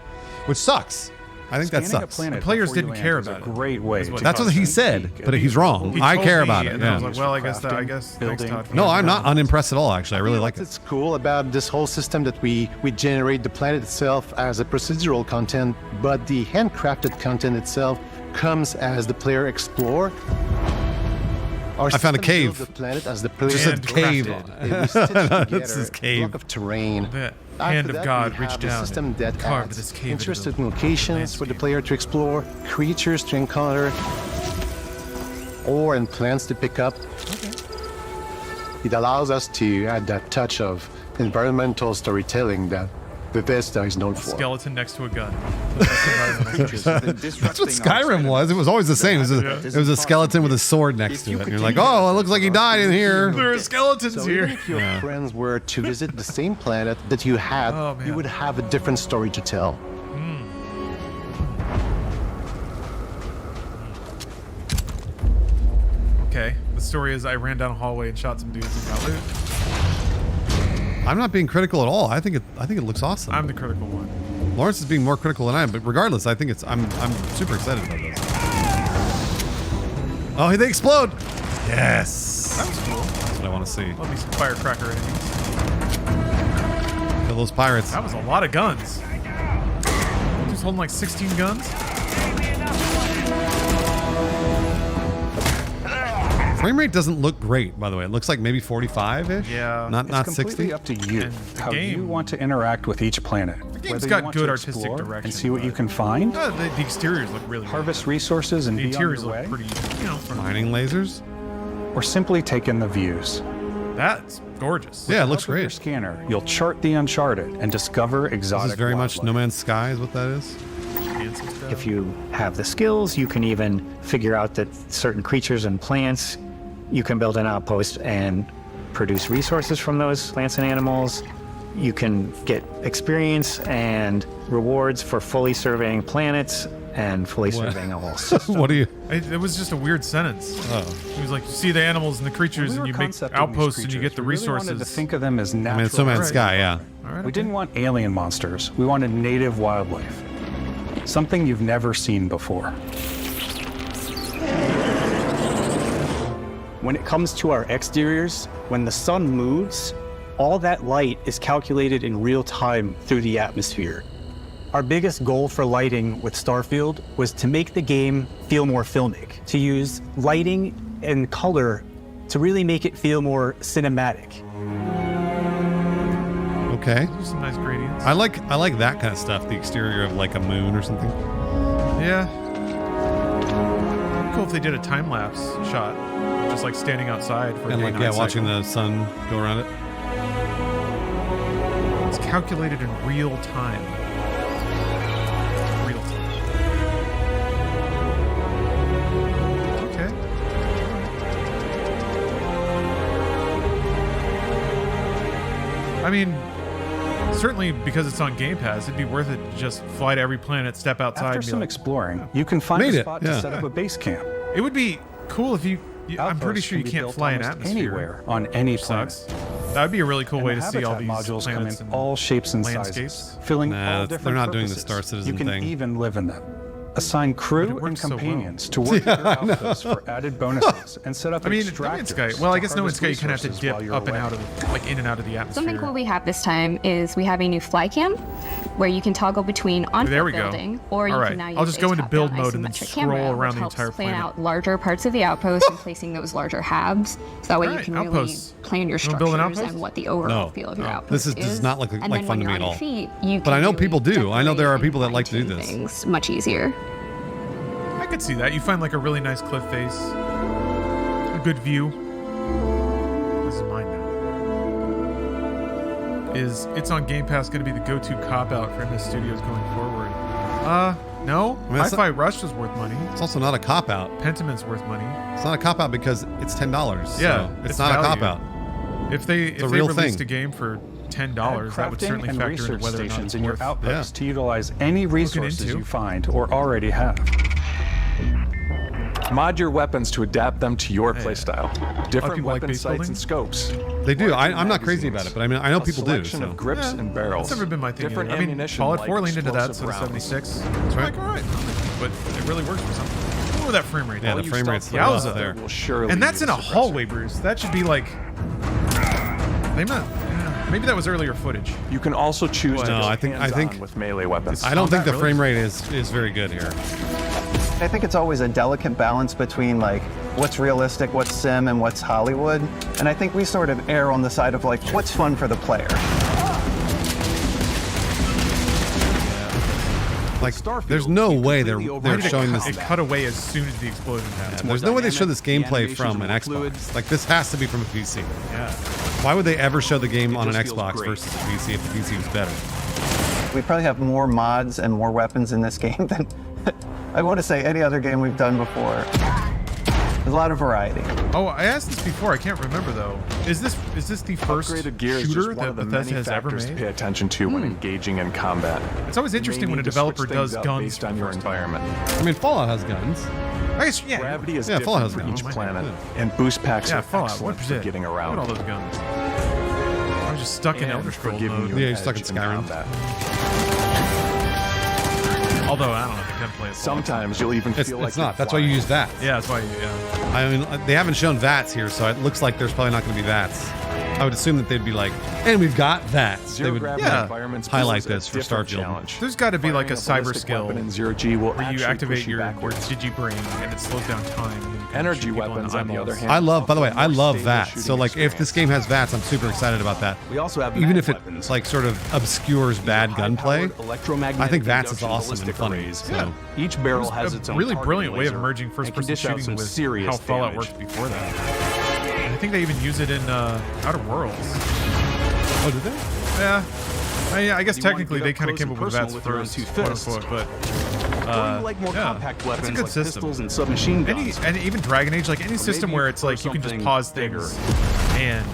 which sucks. I think that Scanning a sucks. planet The players before you didn't land care is a about it. great way Is what to That's what he said, but he's wrong. He I told care me, about it. and I was Yeah. like, well, I guess thanks, building. Todd. for No, letting I'm me not know. unimpressed at all. Actually, I really like it. What's cool about this whole system that we generate the planet itself as a procedural content, but the handcrafted content itself comes as the player explore. Our I found a system cave. builds the planet as the player Just a explores cave. it. We stitch together This is a cave. block of terrain. The After hand of that, God we reached have a down system and that carved adds this cave into interesting the locations for the landscape. player to explore, creatures to encounter, or and plants to pick up. It allows us to add that touch of environmental storytelling that Bethesda is known for. Skeleton next to a gun. That's That's what Skyrim was. It was always the same. It was a skeleton with a sword next to it. And you're like, oh, it looks like he died in here. There are skeletons So here. even if your friends were to visit the same planet that you had, Oh, man. you would have a different story to tell. Okay. The story is I ran down a hallway and shot some dudes and got loot. I'm not being critical at all. I think it looks awesome. I'm the critical one. Lawrence is being more critical than I am, but regardless, I think I'm super excited about this. Oh, they explode. Yes. That was cool. That's what I want to see. Love me some firecracker enemies. Kill those pirates. That was a lot of guns. Just holding like 16 guns. Frame rate doesn't look great, by the way. It looks like maybe 45-ish. Yeah. Not It's 60. completely up to you how you want to interact with each planet. The game's Whether got you want good to artistic explore direction. and see what you can find. The exteriors look really Harvest resources and The be on interiors your look way. pretty, fun. Mining lasers. Or simply take in the views. That's gorgeous. Yeah, it With looks the help of your great. scanner, you'll chart the uncharted and discover exotic This is very wildlife. much No Man's Sky is what that is. If you have the skills, you can even figure out that certain creatures and plants, you can build an outpost and produce resources from those plants and animals. You can get experience and rewards for fully surveying planets and fully surveying a whole system. What do you? It was just a weird sentence. Oh. It was like, you see the animals and the creatures, and you make outposts and you get the We really resources. wanted to think of them as natural. I mean, it's No Man's Sky, yeah. We didn't want alien monsters. We wanted native wildlife. Something you've never seen before. When it comes to our exteriors, when the sun moves, all that light is calculated in real time through the atmosphere. Our biggest goal for lighting with Starfield was to make the game feel more filmic, to use lighting and color to really make it feel more cinematic. Okay. Some nice gradients. I like that kind of stuff. The exterior of like a moon or something. Yeah. Cool if they did a time lapse shot, just like standing outside for a And day like night watching cycle. the sun go around it. It's calculated in real time. Real time. Okay. I mean, certainly because it's on Game Pass, it'd be worth it to just fly to every planet, step outside. After and be some like, exploring, you can find Made a it, spot yeah. to set up a base camp. It would be cool if I'm pretty Outposts sure you can be can't built fly in almost atmosphere. anywhere on any planet. Sucks. That would be a really cool And way the to see all habitat these modules come planets in and all shapes and landscapes. sizes, filling Nah, all they're different not doing the purposes. Star Citizen You can thing. even live in them. Assign crew and works so well. companions to work Yeah, at your I know. outposts for added bonuses and set up I mean, No extractors. Man's Sky. Well, I guess to No Man's Sky, you harvest kind of have to resources dip while you're up and away. out of, like in and out of the atmosphere. Something cool we have this time is we have a new fly cam where you can toggle between on There we go. building, or you All right. can now use I'll just a go into top-down build mode and then isometric scroll camera, around which the helps entire plan planet. out larger parts of the outpost and placing those larger halves. So that way All you right, can outposts. really plan your You wanna build an structures outpost? and what the overall No. feel of your No. outpost This does not look and like then fun when to me you're at on all. your feet, you But I can know really people do. I know there are decorate people that and like to do fine-tune this. things much easier. I could see that. You find like a really nice cliff face, a good view. This is mine now. Is it's on Game Pass going to be the go-to cop-out for MS Studios going forward? No. I mean, it's Hi-Fi Rush was worth money. It's also not a cop out. Pentiment's worth money. It's not a cop out because it's $10. Yeah, so it's not value. a cop out. If they It's a if real they released thing. a game for $10, Add that would crafting certainly and factor into research whether or not stations it's in your worth. outposts to utilize any resources into. you find or already have. Mod your weapons to adapt them to your playstyle. Different people like weapon base sights building? and scopes. They do. Larger I'm not crazy about magazines, it, but I mean, I know a people do. selection So. of grips and barrels. That's never been my thing. Different either. I mean, ammunition Fallout like 4 leaned into that, so explosive the rounds. 76. That's right. Like, all right, but it really works for something. Oh, that frame rate. Yeah, though. the frame rate's Yowza. rough there. Will surely And that's use in a suppressor. hallway, Bruce. That should be like. They not. Maybe that was earlier footage. You can also choose to No, go I think hands-on with melee weapons. I don't think the really? frame rate is very good here. I think it's always a delicate balance between like what's realistic, what's sim, and what's Hollywood. And I think we sort of err on the side of like what's fun for the player. Like, there's no way they're showing this. It cut away as soon as the explosion happened. There's no way they show this gameplay from an Xbox. Like, this has to be from a PC. Yeah. Why would they ever show the game on an just feels Xbox great. versus a PC if the PC was better? We probably have more mods and more weapons in this game than I want to say any other game we've done before. There's a lot of variety. Oh, I asked this before. I can't remember though. Is this the first Upgraded gear is shooter just one that of the Bethesda many has ever factors to made? pay attention to when engaging in combat. It's always interesting when a developer does guns based on your environment. I mean, Fallout has guns. I guess, yeah. Gravity is Yeah, Fallout different has for guns. each planet, and boost packs Yeah, are Fallout. excellent What for is getting Look around. at all those guns. I was just stuck in And Elder for Scrolls giving mode. you Yeah, an you're stuck edge in Skyrim. combat. Although I don't know if the gunplay is. Sometimes you'll even feel like it's not. That's why you use VATS. Yeah, that's why. Yeah. I mean, they haven't shown VATS here, so it looks like there's probably not going to be VATS. I would assume that they'd be like, and we've got VATS. They would highlight this for Starfield. There's got to be like a cyber skill in Zero G will where you activate your digibrain and it slows down time. Energy weapons, on the other hand. I love, by the way, I love VATS. So like, if this game has VATS, I'm super excited about that. We also have even if it like sort of obscures bad gunplay. I think VATS is awesome and funny. So. Each barrel has its own really brilliant way of merging first-person shooting with how Fallout worked before that. And I think they even use it in Outer Worlds. Oh, did they? Yeah. I guess technically they kind of came up with VATS first, quote-unquote, but compact weapons, it's a good like system. pistols and submachine guns. And even Dragon Age, like any system where it's like you can just pause things and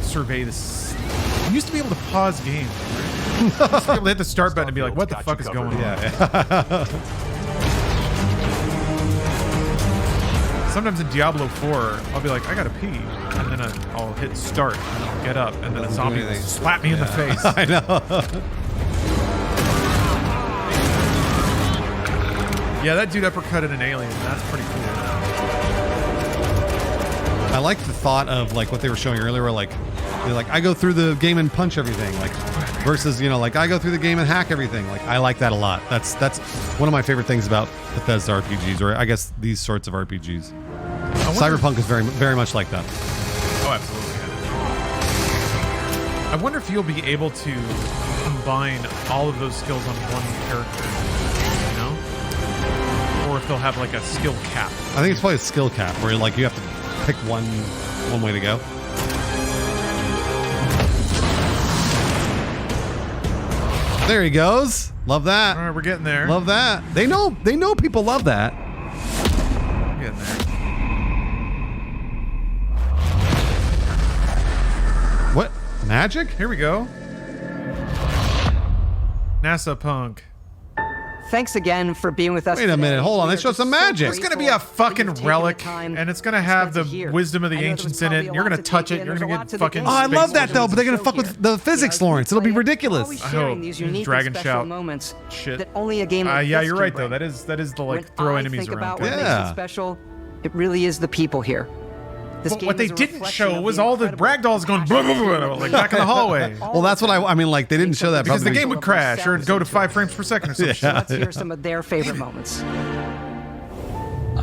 survey this. You used to be able to pause games. Right? You used to be able to hit the start button and be like, "What the fuck is going on?" Yeah. Sometimes in Diablo 4, I'll be like, I gotta pee, and then I'll hit start, and I'll get up, and then a zombie will slap me in the face. I know. Yeah, that dude uppercutted an alien. That's pretty cool. I like the thought of like what they were showing earlier, where like they're like, I go through the game and punch everything, like versus like I go through the game and hack everything. Like I like that a lot. That's one of my favorite things about Bethesda RPGs, or I guess these sorts of RPGs. Cyberpunk is very much like that. Oh, absolutely. Yeah. I wonder if you'll be able to combine all of those skills on one character, or if they'll have like a skill cap. I think it's probably a skill cap where like you have to pick one way to go. There he goes. Love that. All right, we're getting there. Love that. They know people love that. We're getting there. What? Magic? Here we go. NASA Punk. Thanks again for being with us. Wait a minute, hold on. Let's show some magic. It's going to be a fucking relic, and it's going to have the wisdom of the ancients in it. And you're going to touch it. You're going to get fucking. Oh, I love that though, but they're going to fuck with the physics, Lawrence. It'll be ridiculous. I hope. Dragon shout. Shit. That only a game yeah, you're right though. That is the like throw enemies around. What makes it special, it really is the people here. But what they didn't show was all the ragdolls going blah, blah, blah, like back in the hallway. Well, that's what I mean. Like they didn't show that because the game would crash or go to 5 frames per second or something. So let's hear some of their favorite moments.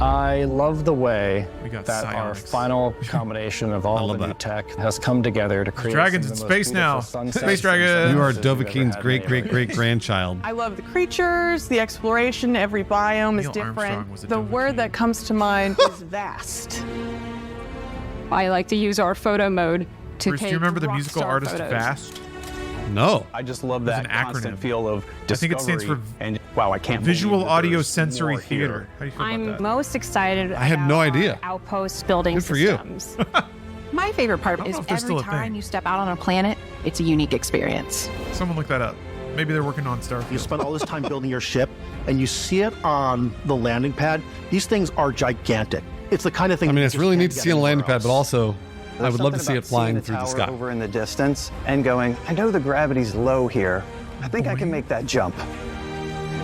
I love the way that our psionics. final combination of all the new tech has come together to create dragons in space now. Space dragon. You are Dovahkiin's great grandchild. I love the creatures, the exploration. Every biome is different. The word that comes to mind is vast. I like to use our photo mode to Bruce, take do you remember the musical rockstar artist photos. Vast? No. I just love that It's an constant acronym. feel of I think it stands for discovery and wow, I can't Visual believe that Audio there's Sensory more Theater. here. How do you feel about I'm that? most excited I had no idea. outpost building Good for you. systems. My favorite part is know if they're every still a time thing. you step out on a planet, it's a unique experience. Someone look that up. Maybe they're working on Starfield. You spend all this time building your ship, and you see it on the landing pad. These things are gigantic. It's the kind of thing. I mean, you it's just really can't neat to get see on a landing anywhere pad, but else. also I would love to see it flying the through the tower sky. over in the distance and going, I know the gravity's low here. I think I can make that jump.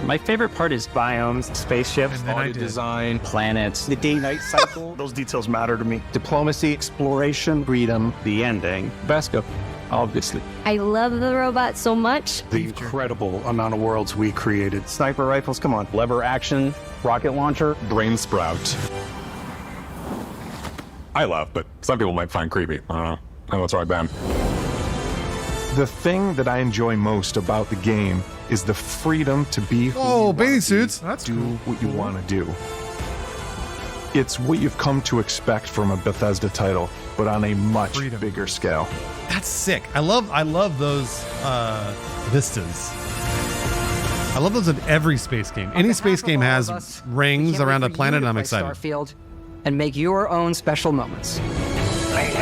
My favorite part is biomes, spaceships, design, planets, the day-night cycle. Those details matter to me. Diplomacy, exploration, freedom, the ending. Vasco, obviously. I love the robot so much. The incredible amount of worlds we created. Sniper rifles, come on. Lever action, rocket launcher. Brain sprout. I love, but some people might find creepy. I don't know. I know it's right, Ben. The thing that I enjoy most about the game is the freedom to be who bathing suits. That's do what you want to do. It's what you've come to expect from a Bethesda title, but on a much bigger scale. That's sick. I love those vistas. I love those in every space game. Any space game has rings around a planet, and I'm excited. Starfield and make your own special moments. Let's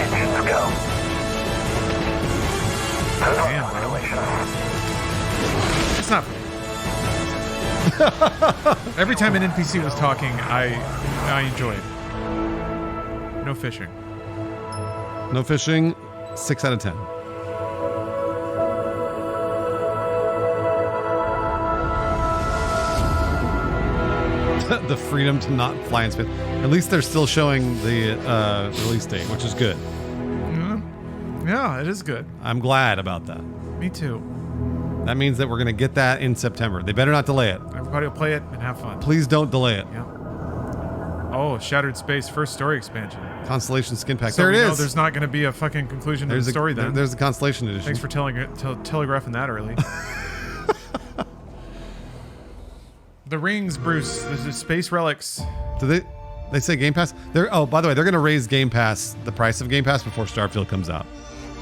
go. It's not. Every time an NPC was talking, I enjoyed. No fishing. No fishing. 6 out of 10. the freedom to not fly in space. At least they're still showing the release date, which is good. Yeah, it is good. I'm glad about that. Me too. That means that we're going to get that in September. They better not delay it. Everybody will play it and have fun. Please don't delay it. Yeah. Oh, Shattered Space first story expansion. Constellation skin pack. So there it is. No, there's not going to be a fucking conclusion to the story then. There's the Constellation edition. Thanks for telegraphing that early. The rings, Bruce. The space relics. Do they say Game Pass? Oh, by the way, they're going to raise Game Pass, the price of Game Pass before Starfield comes out.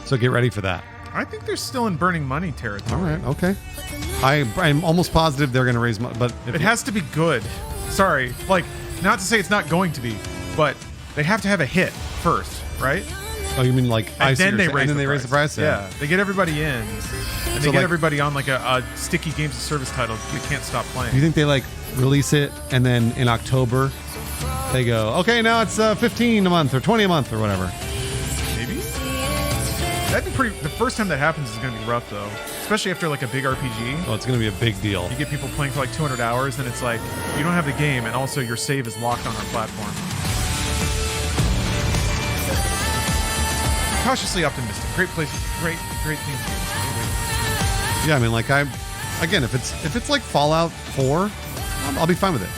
So get ready for that. I think they're still in burning money territory. All right, okay. I'm almost positive they're going to raise money, but it has to be good. Sorry, like, not to say it's not going to be, but they have to have a hit first, right? Oh, you mean like and then they raise the price? Yeah, they get everybody in, and they get everybody on like a sticky games of service title they can't stop playing. Do you think they like release it and then in October they go, okay, now it's 15 a month or 20 a month or whatever? Maybe. That'd be pretty. The first time that happens is going to be rough though, especially after like a big RPG. Oh, it's going to be a big deal. You get people playing for like 200 hours, and it's like you don't have the game, and also your save is locked on our platform. Cautiously optimistic. Great place. Great theme. Yeah, I mean, like if it's like Fallout 4, I'll be fine with it.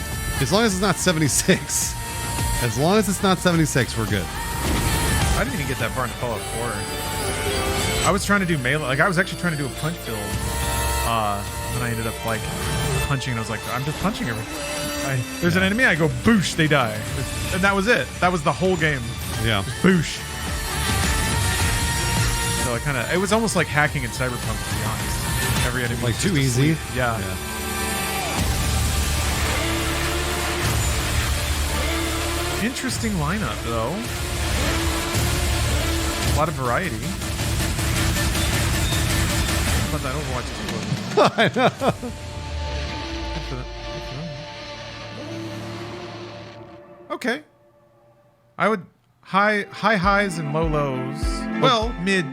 As long as it's not 76. As long as it's not 76, we're good. I didn't even get that far into Fallout 4. I was trying to do melee. Like I was actually trying to do a punch build. And I ended up like punching, and I was like, I'm just punching everything. There's an enemy, I go boosh, they die, and that was it. That was the whole game. Yeah. Just boosh. So it was almost like hacking in Cyberpunk, to be honest. Every enemy like was too just easy. Asleep. Yeah. Interesting lineup, though. A lot of variety. How about that Overwatch 2? I know. Okay. I would high highs and low lows. Well, mids.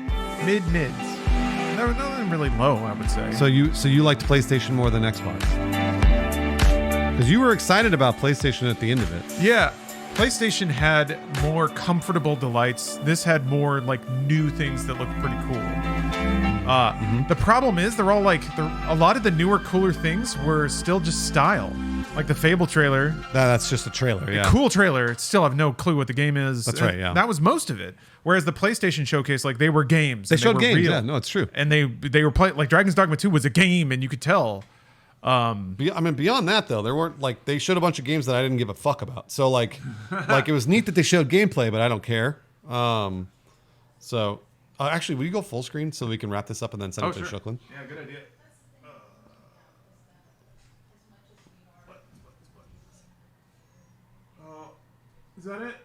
Nothing really low, I would say. So you liked PlayStation more than Xbox? Because you were excited about PlayStation at the end of it. Yeah. PlayStation had more comfortable delights. This had more like new things that looked pretty cool. The problem is they're all like a lot of the newer, cooler things were still just style. Like the Fable trailer. That's just a trailer, yeah. A cool trailer. Still have no clue what the game is. That's right, yeah. That was most of it. Whereas the PlayStation showcase, like they were games. They showed games, real. yeah. No, it's true. And they were playing, like Dragon's Dogma 2 was a game, and you could tell. I mean, beyond that though, there weren't like they showed a bunch of games that I didn't give a fuck about. So like it was neat that they showed gameplay, but I don't care. So actually, will you go full screen so we can wrap this up and then send it to Shuklin? Yeah, good idea. Is that it?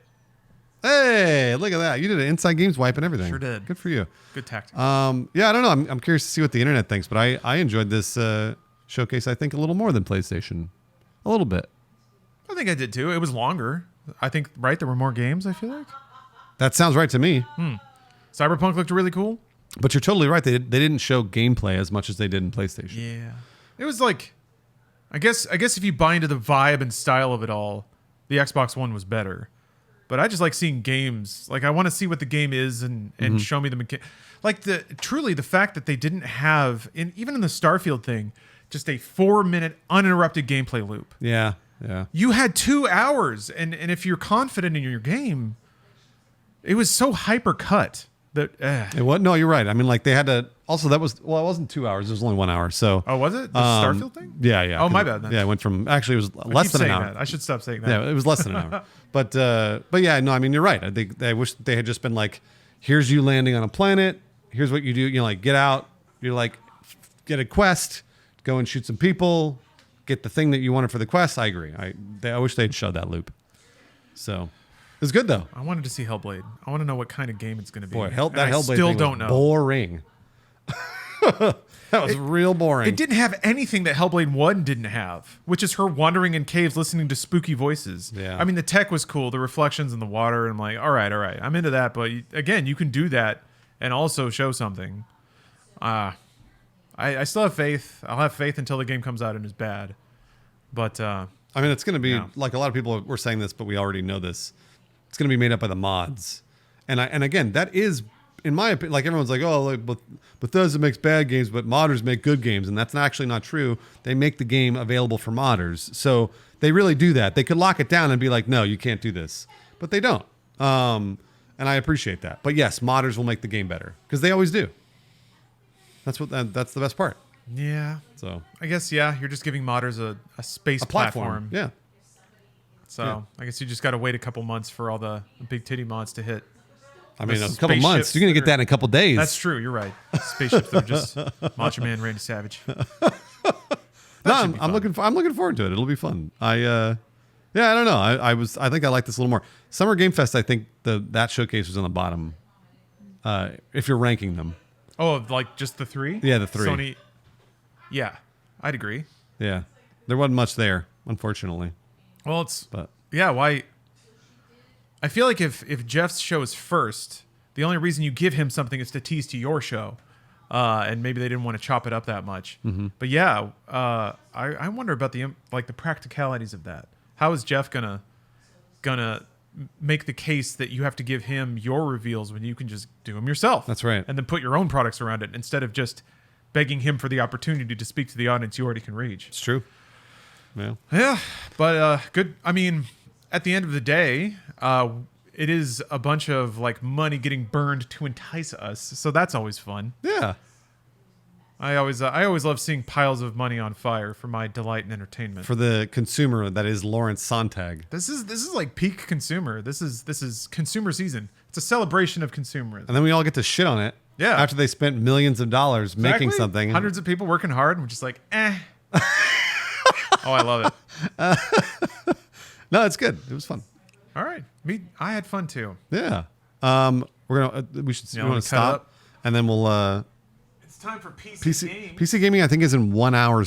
Hey, look at that! You did an Inside Games wipe and everything. Sure did. Good for you. Good tactic. Yeah, I don't know. I'm curious to see what the internet thinks, but I enjoyed this showcase. I think a little more than PlayStation, a little bit. I think I did too. It was longer. I think right there were more games. I feel like that sounds right to me. Cyberpunk looked really cool. But you're totally right. They didn't show gameplay as much as they did in PlayStation. Yeah, it was like, I guess if you buy into the vibe and style of it all, the Xbox One was better. But I just like seeing games. Like I want to see what the game is and show me the mechanics. Like the fact that they didn't have even in the Starfield thing, just a 4-minute uninterrupted gameplay loop. Yeah. You had 2 hours, and if you're confident in your game, it was so hyper cut that. It was, no, you're right. I mean, like they had to. Also, it wasn't 2 hours. It was only 1 hour. So. Oh, was it the Starfield thing? Yeah. Oh, my bad. Then. Yeah, it went from it was less than an hour. That. I should stop saying that. Yeah, it was less than an hour. But yeah, no, I mean you're right. I wish they had just been like, here's you landing on a planet. Here's what you do. You know, like get out. You're like, get a quest. Go and shoot some people. Get the thing that you wanted for the quest. I agree. I wish they'd showed that loop. So it was good though. I wanted to see Hellblade. I want to know what kind of game it's going to be. Boy, that Hellblade still thing don't know. Boring. That was real boring. It didn't have anything that Hellblade 1 didn't have, which is her wandering in caves listening to spooky voices. Yeah. I mean, the tech was cool, the reflections in the water, and I'm like, all right, I'm into that. But again, you can do that and also show something. I still have faith. I'll have faith until the game comes out and is bad. But I mean, it's going to be like a lot of people were saying this, but we already know this. It's going to be made up by the mods, and again, that is, in my opinion, like everyone's like, oh, like Bethesda makes bad games, but modders make good games, and that's actually not true. They make the game available for modders, so they really do that. They could lock it down and be like, no, you can't do this, but they don't. And I appreciate that. But yes, modders will make the game better because they always do. That's the best part. Yeah. So I guess you're just giving modders a space platform. Yeah. So I guess you just got to wait a couple months for all the big titty mods to hit. I mean, a couple months. You're gonna get that in a couple days. That's true. You're right. Spaceships that are just Macho Man Randy Savage. No, I'm looking forward to it. It'll be fun. I don't know. I think I like this a little more. Summer Game Fest, I think that showcase was on the bottom. If you're ranking them. Oh, like just the 3? Yeah, the 3. Sony. Yeah, I'd agree. Yeah, there wasn't much there, unfortunately. Well, why? I feel like if Jeff's show is first, the only reason you give him something is to tease to your show, and maybe they didn't want to chop it up that much. Mm-hmm. But I wonder about the practicalities of that. How is Jeff gonna make the case that you have to give him your reveals when you can just do them yourself? That's right. And then put your own products around it instead of just begging him for the opportunity to speak to the audience you already can reach. It's true. Yeah. Yeah, but good. I mean, at the end of the day, it is a bunch of like money getting burned to entice us, so that's always fun. Yeah. I always love seeing piles of money on fire for my delight and entertainment. For the consumer that is Lawrence Sonntag. This is like peak consumer. This is consumer season. It's a celebration of consumerism. And then we all get to shit on it. Yeah. After they spent millions of dollars making something. Hundreds of people working hard, and we're just like, eh. Oh, I love it. No, it's good. It was fun. All right, I had fun too. Yeah. We want to stop, and then we'll. It's time for PC gaming. PC gaming, I think, is in 1 hour.